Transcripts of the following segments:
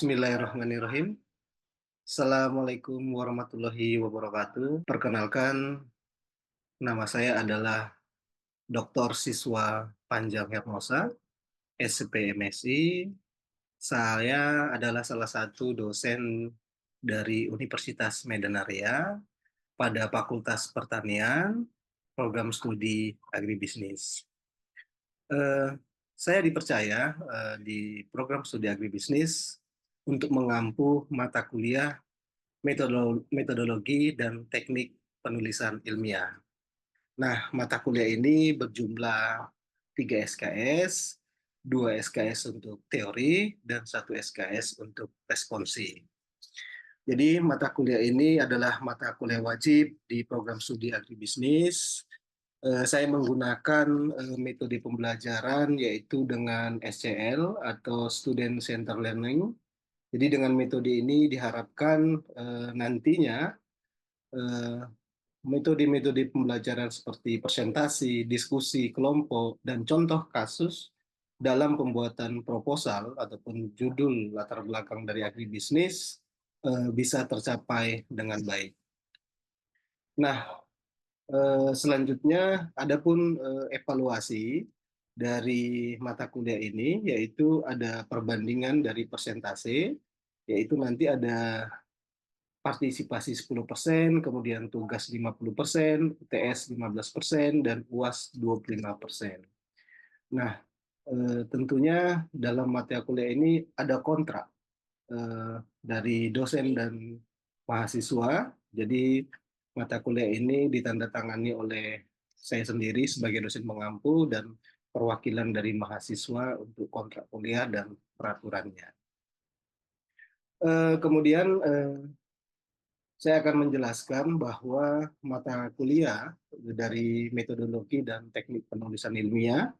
Bismillahirrahmanirrahim. Assalamualaikum warahmatullahi wabarakatuh. Perkenalkan, nama saya adalah Dr. Siswa Panjang Hermosa, SCP MSI. Saya adalah salah satu dosen dari Universitas Medan Area pada Fakultas Pertanian, Program Studi Agribisnis. Saya dipercaya di Program Studi Agribisnis untuk mengampu mata kuliah metodologi dan teknik penulisan ilmiah. Nah, mata kuliah ini berjumlah 3 SKS, 2 SKS untuk teori, dan 1 SKS untuk responsi. Jadi, mata kuliah ini adalah mata kuliah wajib di program studi agribisnis. Saya menggunakan metode pembelajaran yaitu dengan SCL atau Student Center Learning. Jadi dengan metode ini diharapkan nantinya metode-metode pembelajaran seperti presentasi, diskusi, kelompok, dan contoh kasus dalam pembuatan proposal ataupun judul latar belakang dari agribisnis bisa tercapai dengan baik. Nah, selanjutnya adapun evaluasi dari mata kuliah ini, yaitu ada perbandingan dari persentase, yaitu nanti ada partisipasi 10%, kemudian tugas 50%, UTS 15%, dan UAS 25%. Nah, tentunya dalam mata kuliah ini ada kontrak dari dosen dan mahasiswa. Jadi mata kuliah ini ditandatangani oleh saya sendiri sebagai dosen pengampu dan perwakilan dari mahasiswa untuk kontrak kuliah dan peraturannya. Kemudian saya akan menjelaskan bahwa mata kuliah dari metodologi dan teknik penulisan ilmiah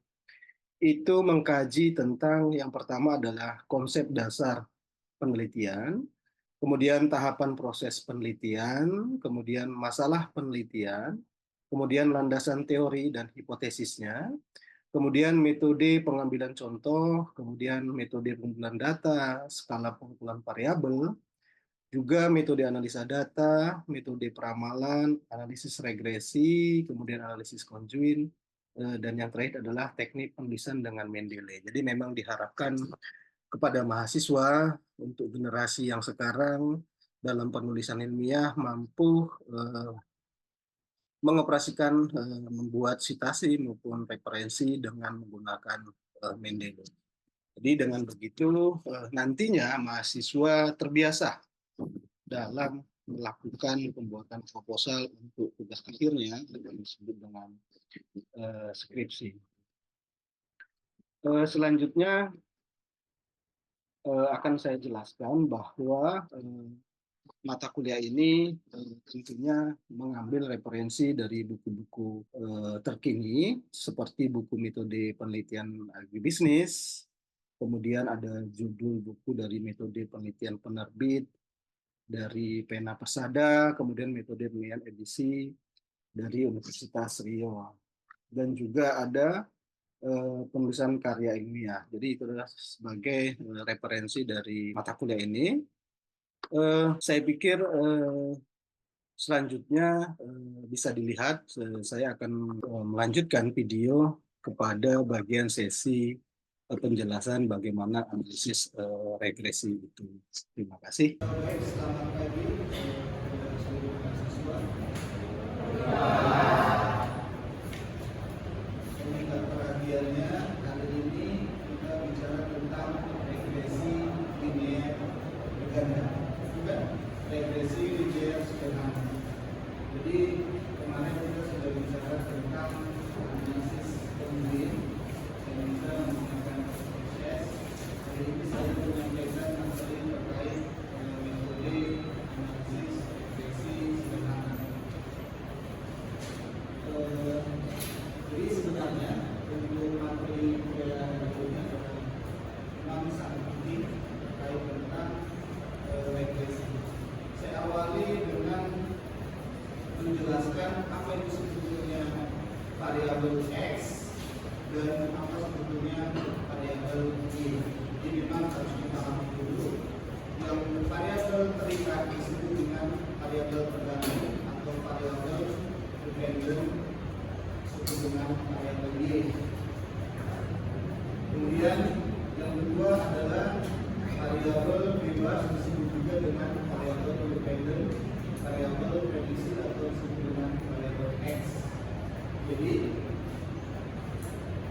itu mengkaji tentang yang pertama adalah konsep dasar penelitian, kemudian tahapan proses penelitian, kemudian masalah penelitian, kemudian landasan teori dan hipotesisnya, kemudian metode pengambilan contoh, kemudian metode pengumpulan data, skala pengumpulan variabel, juga metode analisa data, metode peramalan, analisis regresi, kemudian analisis konjuin, dan yang terakhir adalah teknik penulisan dengan Mendeley. Jadi memang diharapkan kepada mahasiswa untuk generasi yang sekarang dalam penulisan ilmiah mampu mengoperasikan membuat citasi maupun referensi dengan menggunakan Mendeley. Jadi dengan begitu nantinya mahasiswa terbiasa dalam melakukan pembuatan proposal untuk tugas akhirnya yang disebut dengan skripsi. Selanjutnya akan saya jelaskan bahwa mata kuliah ini tentunya mengambil referensi dari buku-buku terkini seperti buku metode penelitian agribisnis, kemudian ada judul buku dari metode penelitian penerbit dari Pena Persada, kemudian metode penilaian edisi dari Universitas Riau, dan juga ada penulisan karya ilmiah. Jadi itu adalah sebagai referensi dari mata kuliah ini. Saya pikir selanjutnya bisa dilihat, saya akan melanjutkan video kepada bagian sesi penjelasan bagaimana analisis regresi itu. Terima kasih. Baik, selamat pagi seluruh mahasiswa. Peminta perhatiannya kali ini kita bicara tentang regresi linear ganda, bukan regresi linear sederhana. Jadi kemarin kita sudah bicara tentang analisis konjuin dan kita menggunakan proses. Hari ini saya menyampaikan materi terkait metode analisis regresi sederhana. independen suku bunga variabel Y. Kemudian yang kedua adalah variabel bebas disebut juga dengan variabel independen, variabel prediksi atau disebut dengan variabel X. Jadi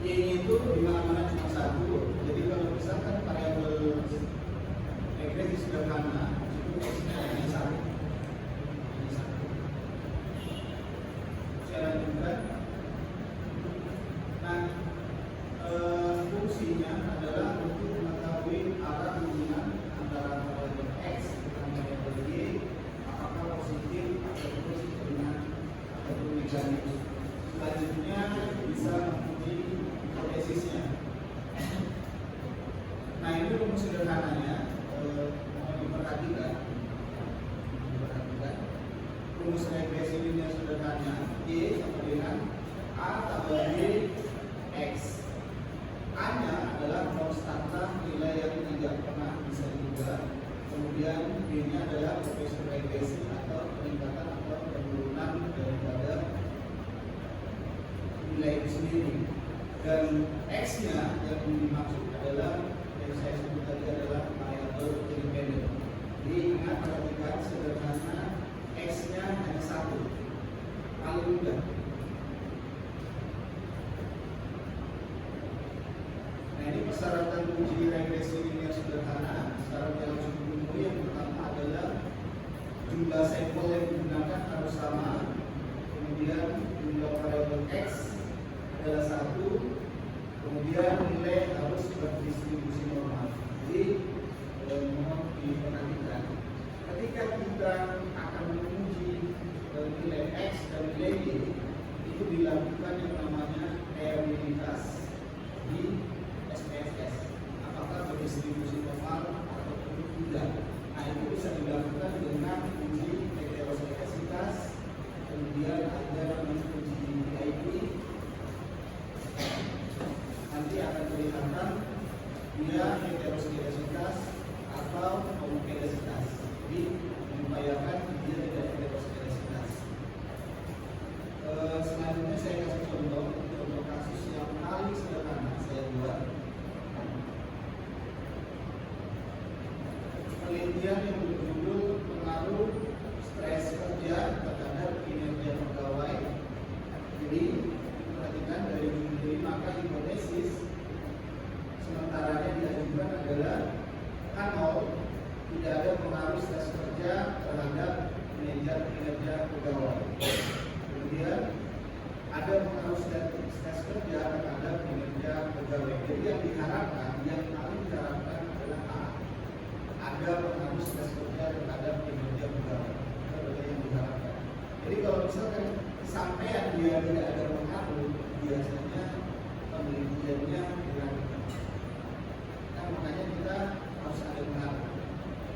Y itu di mana-mana cuma satu. Jadi kalau misalkan variabel regresi sederhana itu X-nya hanya satu. Saya lanjutkan. Nah, fungsinya adalah untuk mengetahui arah hubungan antara variabel X dan variabel Y, apakah positif ataupun dengan ataupun negatif. Selanjutnya bisa menguji hipotesisnya. Nah, ini rumus sederhananya, mohon diperhatikan. Rumus regresi linear sederhana Y sama dengan A tambah B X. A-nya adalah konstanta nilai yang tidak pernah bisa diubah. Kemudian B-nya adalah profesor regresi atau peningkatan atau penurunan daripada nilai itu sendiri. Dan X-nya yang dimaksud adalah yang saya sebut tadi adalah variabel independen. Jadi ingat, perhatikan sederhana, X-nya hanya satu, paling mudah. Nah, ini persyaratan uji regresi linear sederhana. Syarat yang cukup umum yang pertama adalah jumlah sampel yang digunakan harus sama. Kemudian jumlah variabel X adalah satu. Kemudian nilai harus berdistribusi normal. Jadi mohon diperhatikan, ketika kita akan menguji nilai X dan nilai Y, itu dilakukan yang namanya probabilitas di SPSS, apakah berdistribusi normal ataupun tidak. Nah, itu bisa dilakukan dengan uji heteroskedasitas, kemudian ada uji IP. Nanti akan kelihatan dia heteroskedasitas atau homokedasitas. Jadi mengupayakan dia tidak heteroskedasitas. Selanjutnya saya kasih contoh kasus yang paling sederhana saya buat. Penelitian yang berjudul pengaruh stres kerja terhadap kinerja pegawai. Jadi perhatikan dari judul ini, maka hipotesis sementara yang diajukan adalah K0, tidak ada pengaruh stres kerja terhadap kinerja pegawai. Kemudian ada pengaruh stres kerja terhadap kinerja pegawai. Jadi yang diharapkan, yang paling diharapkan adalah A. Ada pengaruh stres kerja terhadap kinerja pegawai. Itu yang diharapkan. Jadi kalau misalkan sampai dia tidak ada pengaruh, biasanya penelitiannya dilakukan. Nah, makanya kita harus ada pengaruh.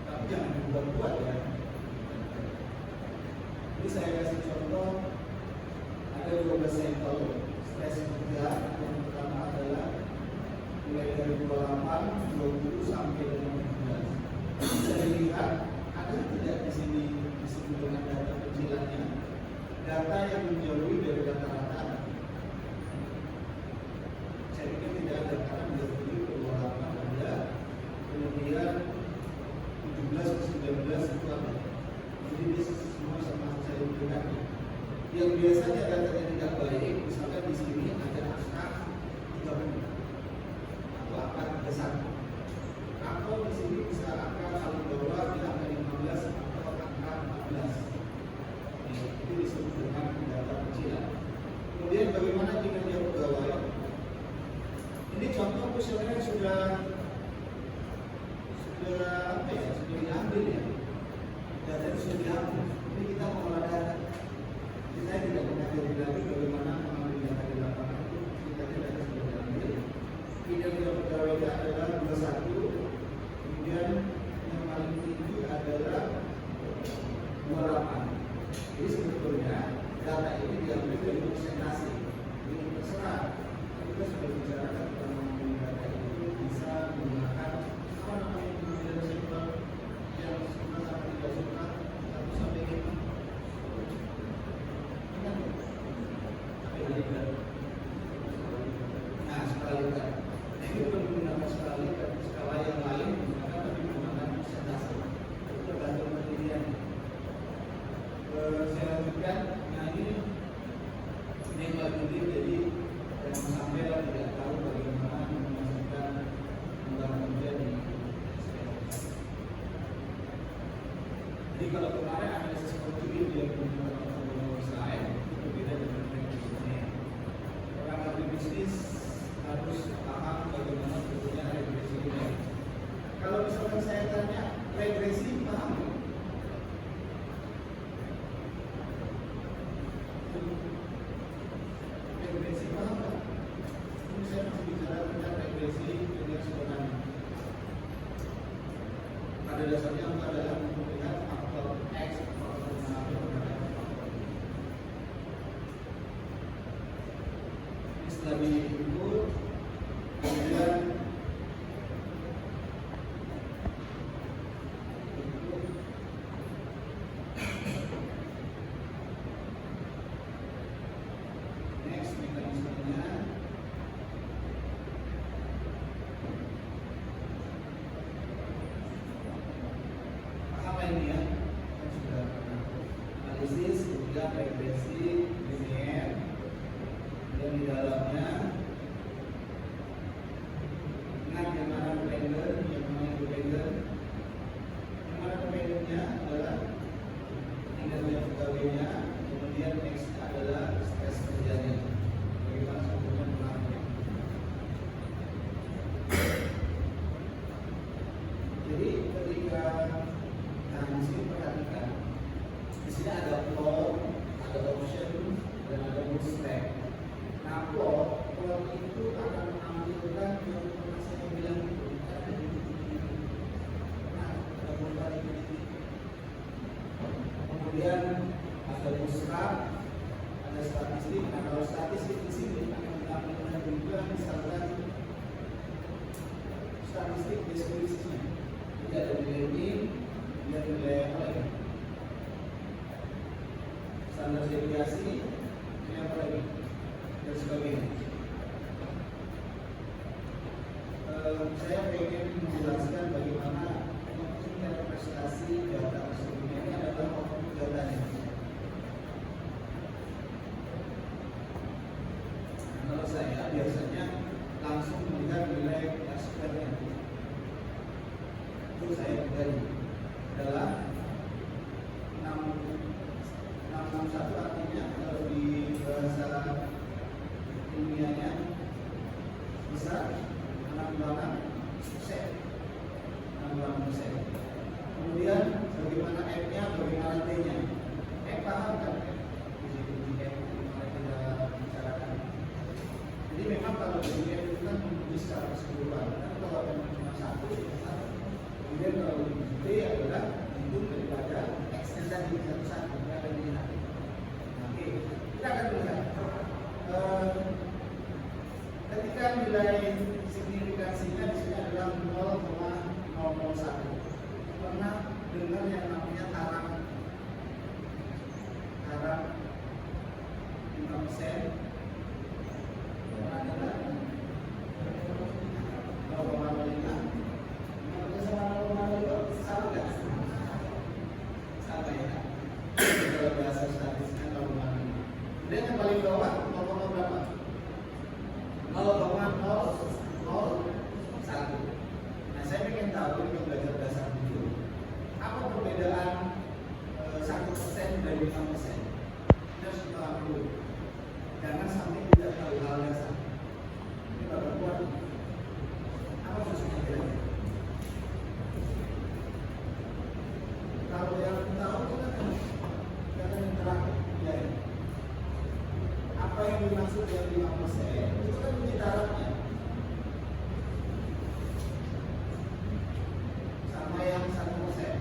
Tapi jangan dibuat-buat ya. Ini saya kasih contoh, ada 12 sampel stres kerja. Yang pertama adalah mulai dari 28, 20 sampai dengan 17. Bisa dilihat ada tidak di sini disebut dengan data kecilannya, data yang menjauhi dari rata-rata. Saya pikir tidak ada, karena 20 ke 28 ada, kemudian 17 ke 19 itu ada. Jadi ini semua sama saya berikan. Yang biasanya datanya tidak baik, misalnya di sini ada angka 30 atau angka 31, atau di sini bisa angka paling bawah di angka 15 atau angka 14. Itu disebut dengan data kecilan. Kemudian bagaimana kinerja pegawai? Ini contoh kuesioner sudah diambil ya. Data itu sudah diambil. Ini kita mengolah data. Saya tidak mengajari lagi bagaimana mengambil data di lapangan itu. Kita data sudah diambil. Kinerja pegawai adalah 21. Kemudian yang paling tinggi adalah 28. Jadi sebetulnya data ini diambil dari presentasi. Jadi terserah. Kita sudah bicarakan tentang mengambil data itu bisa menggunakan apa namanya pengambilan sampel yang suka sampai tidak suka 1 sampai 5. Jadi kalau kemarin analisis portfolio dia menggunakan formula slide itu berbeda dengan regresinya. Orang ahli bisnis harus paham bagaimana sebetulnya regresi ini. Kalau misalkan saya tanya regresi paham? Regresi paham nggak? Ini saya masih bicara tentang regresi dengan sebenarnya. Pada dasarnya adalah melihat faktor X, faktor Y, ini setelah diinput, kemudian next mekanismenya apa ini ya? Kan sudah pernah analisis, kemudian regresi, linear, dan di dalamnya ingat yang mana dependen, yang mana dependen, yang mana dependennya adalah kinerja pegawainya, kemudian next adalah stres kerjanya. Bagaimana sebetulnya pengaruhnya? Jadi ketika di sini perhatikan, di sini ada floor, ada option, dan ada bootstrap. Nah, floor itu akan menampilkan yang pernah saya bilang itu ada di titik. Nah, ada bootstrap di titik. Kemudian ada bootstrap, ada statistik. Nah, kalau statistik di sini akan menampilkan juga misalkan statistik deskripsinya. Jadi ada nilai min, dia nilai apa lagi? Standar deviasi, ini apa lagi? Dan sebagainya. Saya ingin menjelaskan bagaimana menginterpretasi data tersebut. Ini adalah output datanya. Kalau saya biasanya langsung melihat nilai SQL-nya. Itu saya pribadi adalah 661 artinya kalau di bahasa ilmiahnya besar 66%. Kemudian bagaimana F-nya, bagaimana T-nya? F paham kan? Di F bagaimana kita bicarakan. Jadi memang kalau di F itu kan menguji secara keseluruhan. Kan kalau ada cuma satu, satu. Kemudian kalau di T adalah hitung daripada X dan tadi satu-satu. Kita akan lihat. Oke, kita akan lihat. Ketika nilai signifikansinya di sini adalah 0,001. Pernah dengar yang namanya taraf 5%? Pernah dengar? 0,05. Sama nggak? Sama ya. Kalau bahasa statistiknya 0,5. Dan yang paling bawah 0, berapa? 0,001. Nah, saya ingin tahu ini belajar dasar dulu. Apa perbedaan 1% dari 5%? Kita harus paham dulu. Jangan sampai tidak tahu hal yang sama. Ini Bapak buat. Apa maksudnya kira-kira? Kalau yang tahu kita kan interaktif ya. Apa yang dimaksud dengan 5%? Itu kan menjadi tarafnya. Sama yang 1%.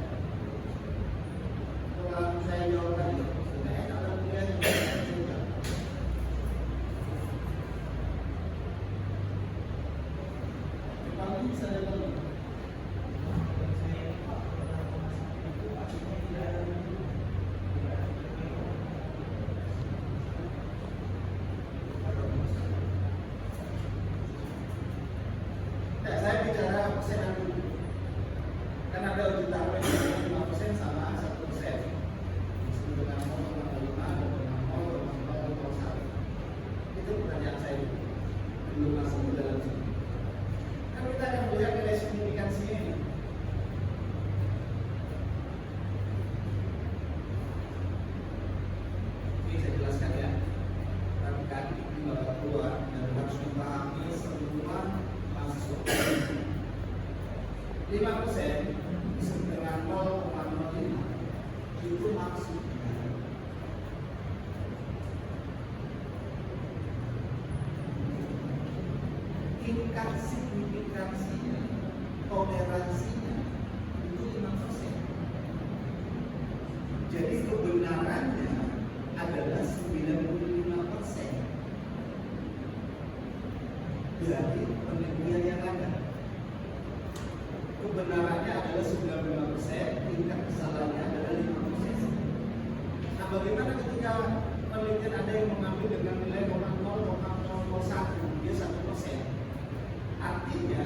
Kalau saya jawab tadi, sebenarnya kalau kemudian juga. Kalau bisa dalam saya bicara persenan dulu. Kan ada uji taraf 5% sama 1%. Disebut dengan 0,5, 0,0, 0,1. Itu pertanyaan saya dulu. Belum masuk ke dalam sini. Kan kita akan melihat nilai signifikansinya ini. 5% dengan 0,05 itu maksudnya tingkat signifikansinya, toleransinya itu 5%. Jadi kebenarannya adalah 95% dari penelitian yang ada. Kebenarannya adalah 95%, tingkat kesalahannya adalah 5%. Nah, bagaimana ketika penelitian ada yang mengambil dengan nilai 0,001, dia 1%. Artinya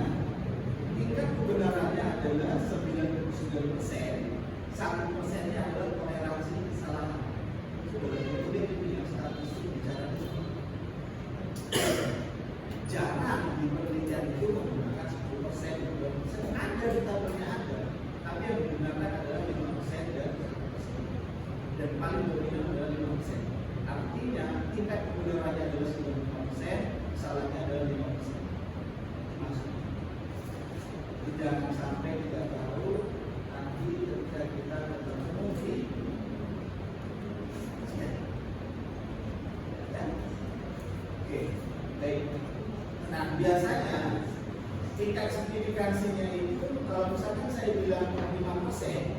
tingkat kebenarannya adalah 99%, 1%-nya adalah toleransi kesalahan. Itu dia punya status bicara. Jangan di penelitian itu menggunakan 10%, 20%. Ada di tabelnya ada, tapi yang digunakan adalah 5% dan 1%. Dan paling dominan adalah 5%. Artinya tingkat kebenarannya adalah 95%, kesalahannya adalah 5%. Maksudnya jangan sampai tidak tahu nanti ketika kita ketemu di ya. Oke, baik. Nah, biasanya tingkat signifikansinya itu kalau misalkan saya bilang 5%,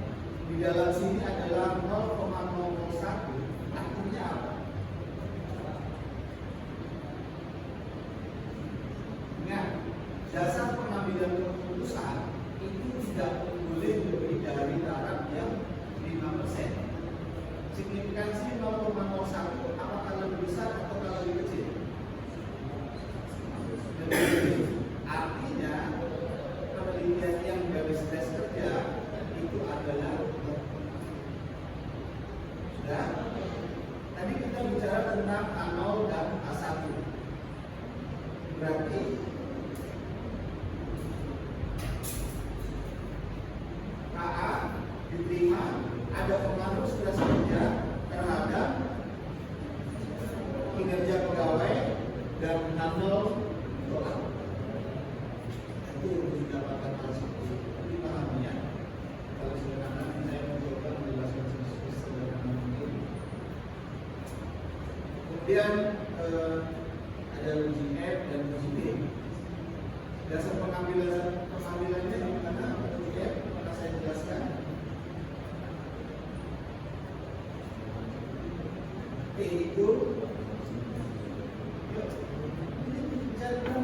di dalam sini adalah 0,001, artinya apa? Ingat, dasar pengambilan keputusan itu tidak boleh lebih dari taraf yang 5%. Signifikansi 0,01 apakah lebih besar atau lebih kecil? Artinya penelitian yang garis tes kerja itu adalah sudah. Tadi kita bicara tentang A0 dan A1. Berarti AA diterima ada pengaruh stres kerja terhadap kinerja pegawai dan A0 dolar. Itu yang didapatkan oleh seperti ini pahamnya. Kalau sederhana saya mencoba menjelaskan sederhana mungkin. Kemudian ada uji F dan uji B. Dasar pengambilannya di mana uji F akan saya jelaskan. P itu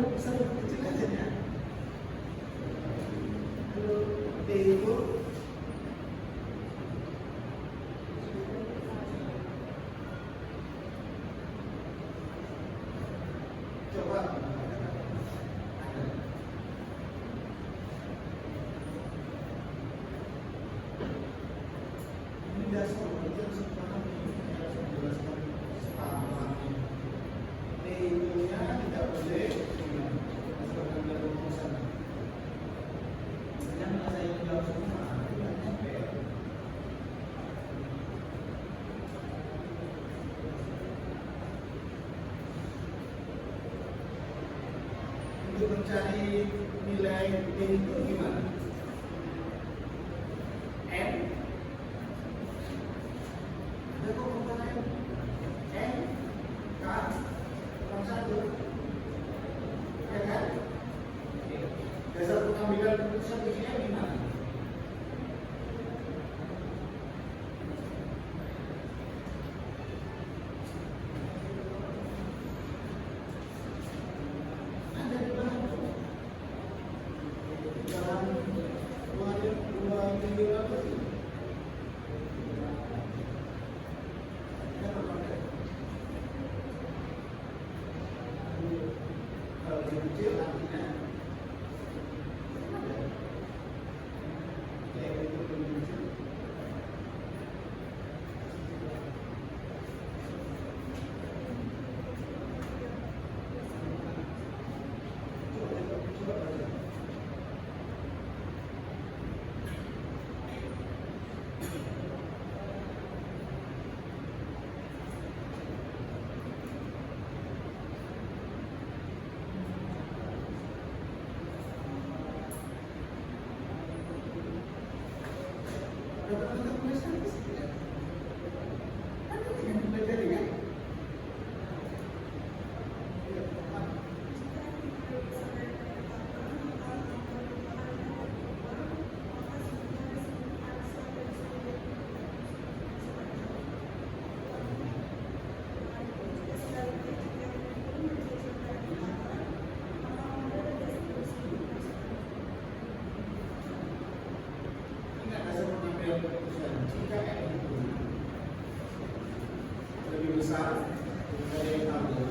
besar kecil aja ya. P itu coba ini dasar kerja sekarang saya jelaskan sepaham. P itu-nya tidak boleh berdasarkan dari rumusan. Yang saya jawab semua itu hanya P. Untuk mencari nilai P itu gimana? N ada kok komponen N K satu, ya kan? Dasar pengambilan keputusan ujinya gimana? Ada di dalam dua minggu lalu. Kalau kecil artinya itu kecil. Coba dapat mata kuliah statistik ya. Kan itu yang dipelajari kan? Ingat hasil pengambilan keputusan jika itu lebih besar dari yang tabel,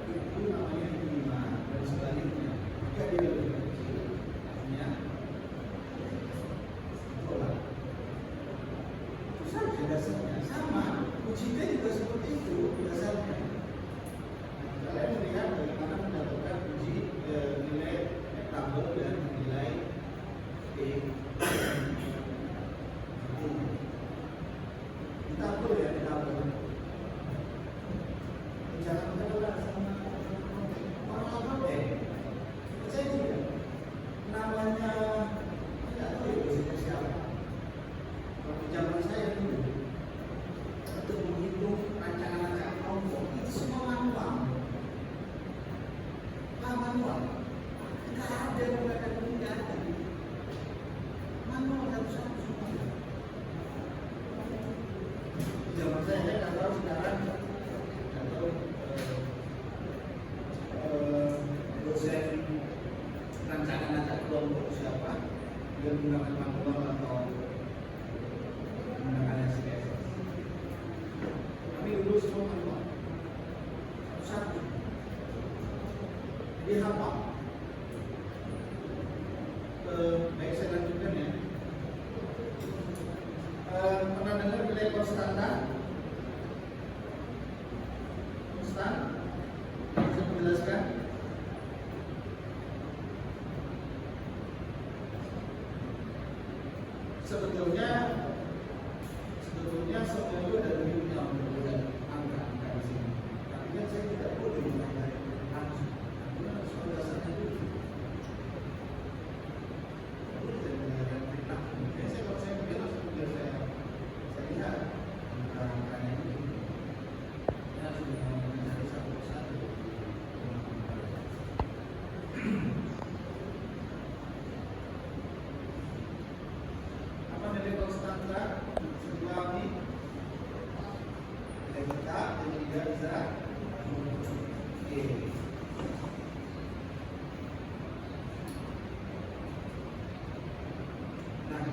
itu namanya lima dan sebaliknya. Jika dia lebih kecil, artinya tolak. Itu saja dasarnya. Sama, uji juga seperti itu dasarnya. Kalian melihat bagaimana mendapatkan uji nilai tabel dan nilai tabel ya, tabel. Jangan berdoa sama orang-orang saya juga namanya tidak tahu ya bahasa siapa. Waktu zaman saya dulu untuk menghitung rancangan-rancangan kelompok itu semua manual. Manual. Tidak ada yang menggunakan tidak ada. Manual satu-satu semua. Zaman saya nggak tahu sekarang, nggak tahu dosen rancangan kelompok siapa yang menggunakan manual atau menggunakan SPSS. Kami dulu semua manual satu-satu. Dia hafal. Baik, saya lanjutkan ya. Pernah dengar nilai konstanta? Konstan? Bisa menjelaskan? Sebetulnya semua itu ada limitnya untuk angka di sini. Tapi kan saya tidak boleh mengatakan langsung. Karena soal dasarnya dulu. Apa nilai konstanta sebuah ini? Nilai tetap dan tidak bisa. Oke. Nah,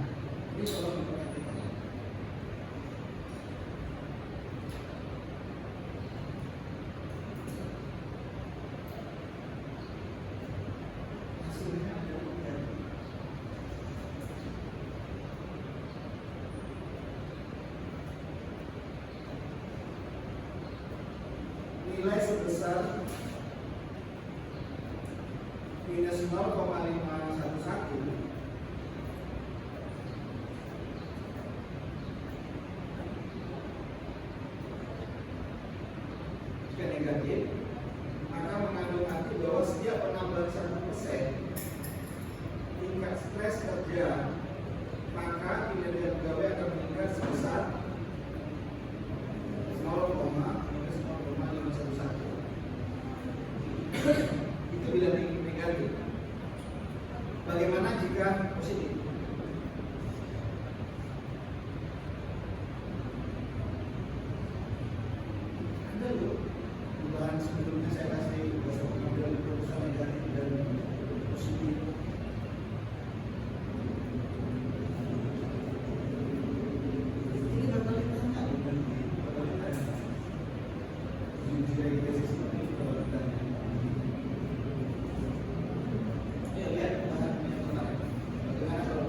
ini kalau diperhatikan. Hasilnya ada tiga. Nilai sebesar minus 0,511 jika negatif, maka mengandung arti bahwa setiap penambahan 1% tingkat stres kerja, maka kinerja pegawai akan meningkat sebesar 0,511. Itu bila negatif. Bagaimana jika positif? Ada loh, bahan sebelumnya saya kasih pengambilan keputusan negatif dan positif. Ini bakal ditanya, bukan bakal ditanya. Jika sistem ini bakal ditanya. Ya, lihat bahannya kemarin. Bagaimana kalau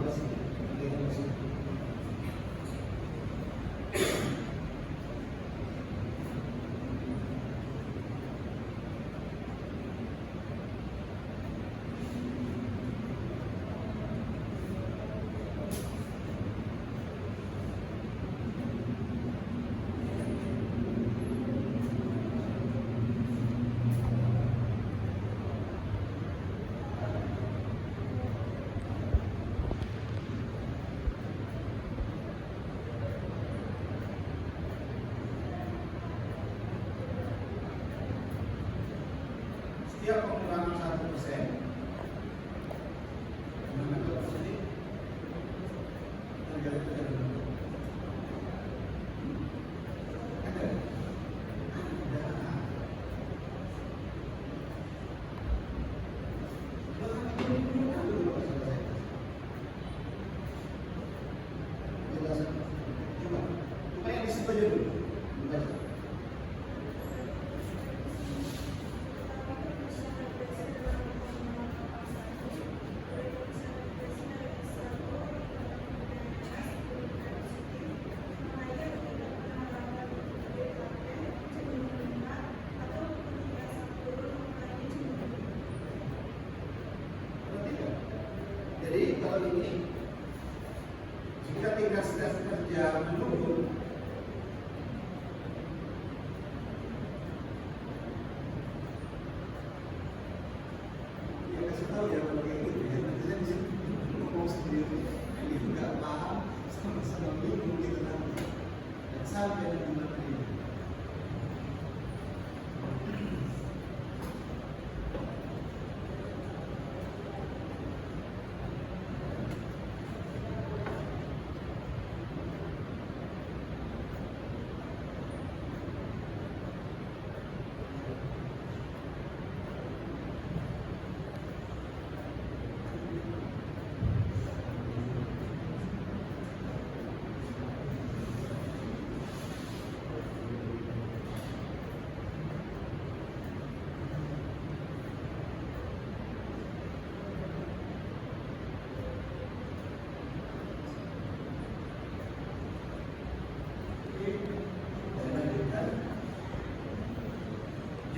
setiap pengurangan 1%, gimana kalau positif? Ada. Coba yang disitu aja dulu. Baca. Jadi kalau ini jika tingkat stres kerja menurun, ya kasih tahu ya kalau kayak gitu ya. Nanti saya bisa ngomong sendiri, ini nggak paham, sama-sama bingung gitu nanti. Dan sampai di mana ini.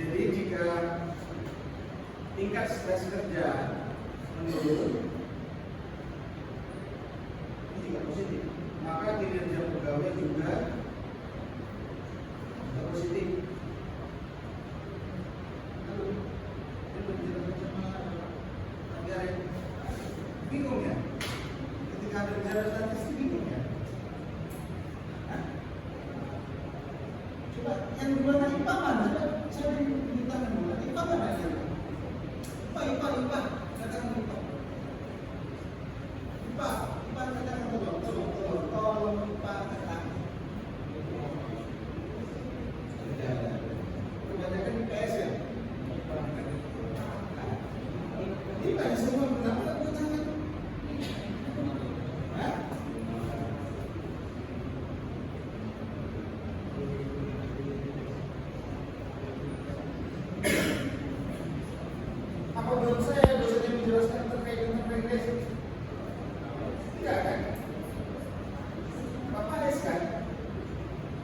Jadi jika tingkat stres kerja menurun, ini juga positif, maka kinerja pegawai juga positif. Lalu, bingung ya? Ketika ada bicara statistik bingung ya? Hah? Coba yang di mana IPA mana? Saya minta mana? IPA mana ya? IPA, katakan IPA. IPA, katakan tolong IPA katakan. Kebanyakan IPS ya? IPA semua kenapa tak jangan? Hah? Apa belum saya dosennya menjelaskan terkait dengan regresi? Tidak kan? Bapak S kan?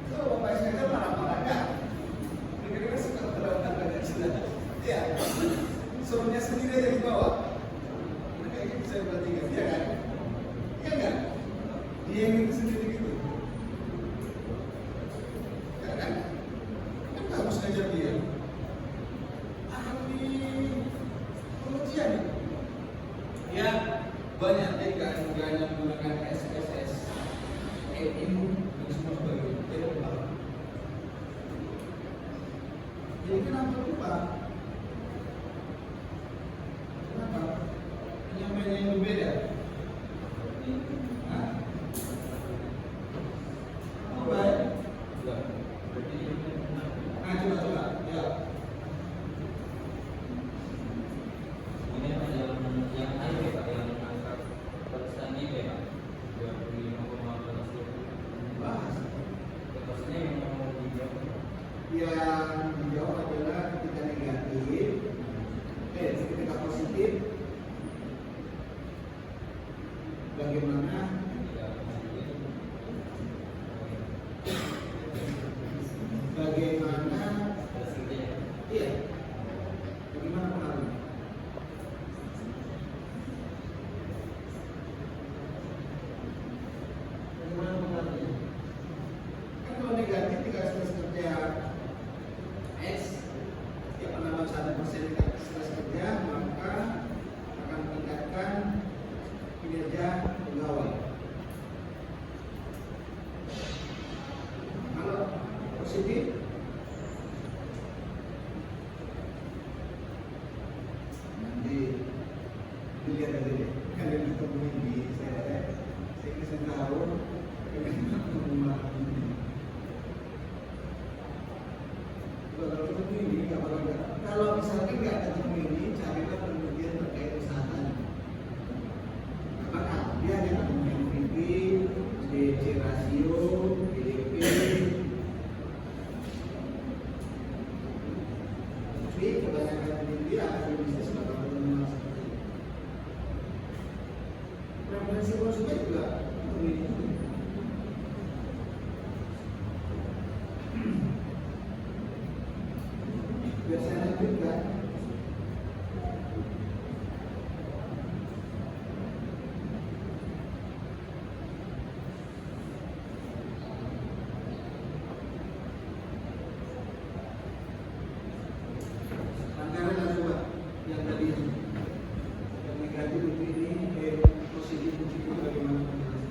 Kalau Bapak S kan marah-marah kan? Kira-kira suka terlalu banyak sudah. Iya. Suruhnya sendiri aja di bawah. Nah, kayak gitu saya perhatikan, iya kan? Iya kan? Dia yang itu sendiri gitu. Iya kan? Kan harus ngajar dia. Pengujian ya banyak TK yang menggunakan SPSS, EIMU dan semua sebagainya. Jadi kenapa lupa? Kenapa? Penyampaiannya yang berbeda. Hah? Oh baik. Nah coba ya. Ini apa yang air Pak, yang angkat persen ini Pak, 25,18. Bahas. Terusnya yang mau dijawab. Yang dijawab adalah ketika negatif, ketika positif, bagaimana iya, bagaimana pengaruhnya? Bagaimana pengaruhnya? Kan kalau negatif tinggal stres kerja S, ya penambah 1% stres kerja, maka akan meningkatkan kinerja pegawai. Kalau positif kuliah tadi kalian ketemu di saya kasih tahu kalau ketemu ini nggak apa-apa. Kalau misalkan nggak ketemu ini, carilah penelitian terkait usaha tadi. Apakah dia ada ketemu MVP, DC rasio, PDP, tapi kebanyakan media akan bisnis bakal mengenal seperti itu. Preferensi konsumen juga memiliki. Biasanya juga anggaran ada dua yang tadi yang negatif itu ini positif itu bagaimana penjelasan?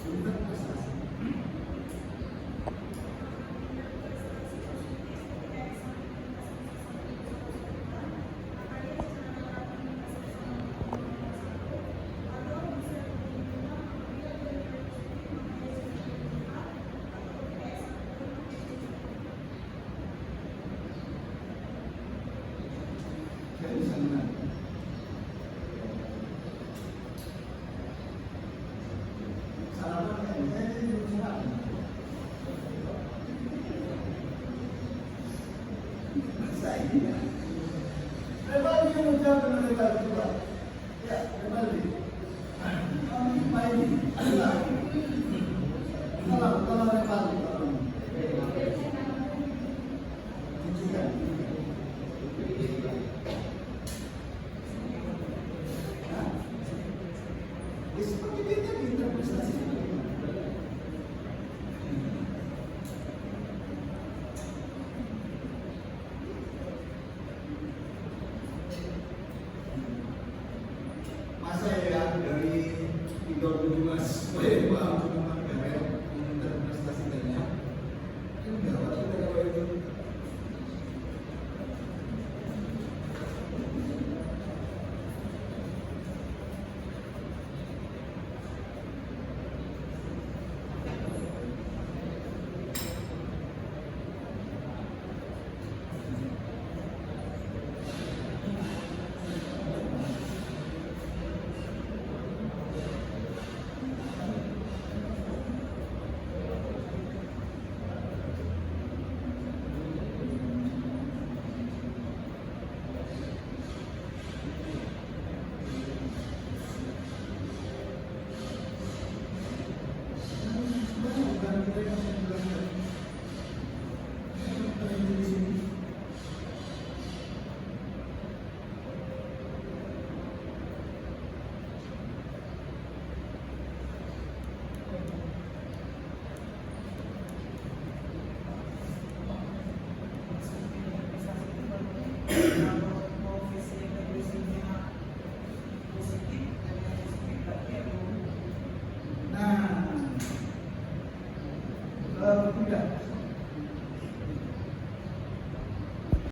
Tentang prestasi. Dari sana. Sarapan saya belum sarapan. Saya ini. Memang dia menjawab dengan lebar juga. Ya, memang dia. Kami main. Kalau lebar.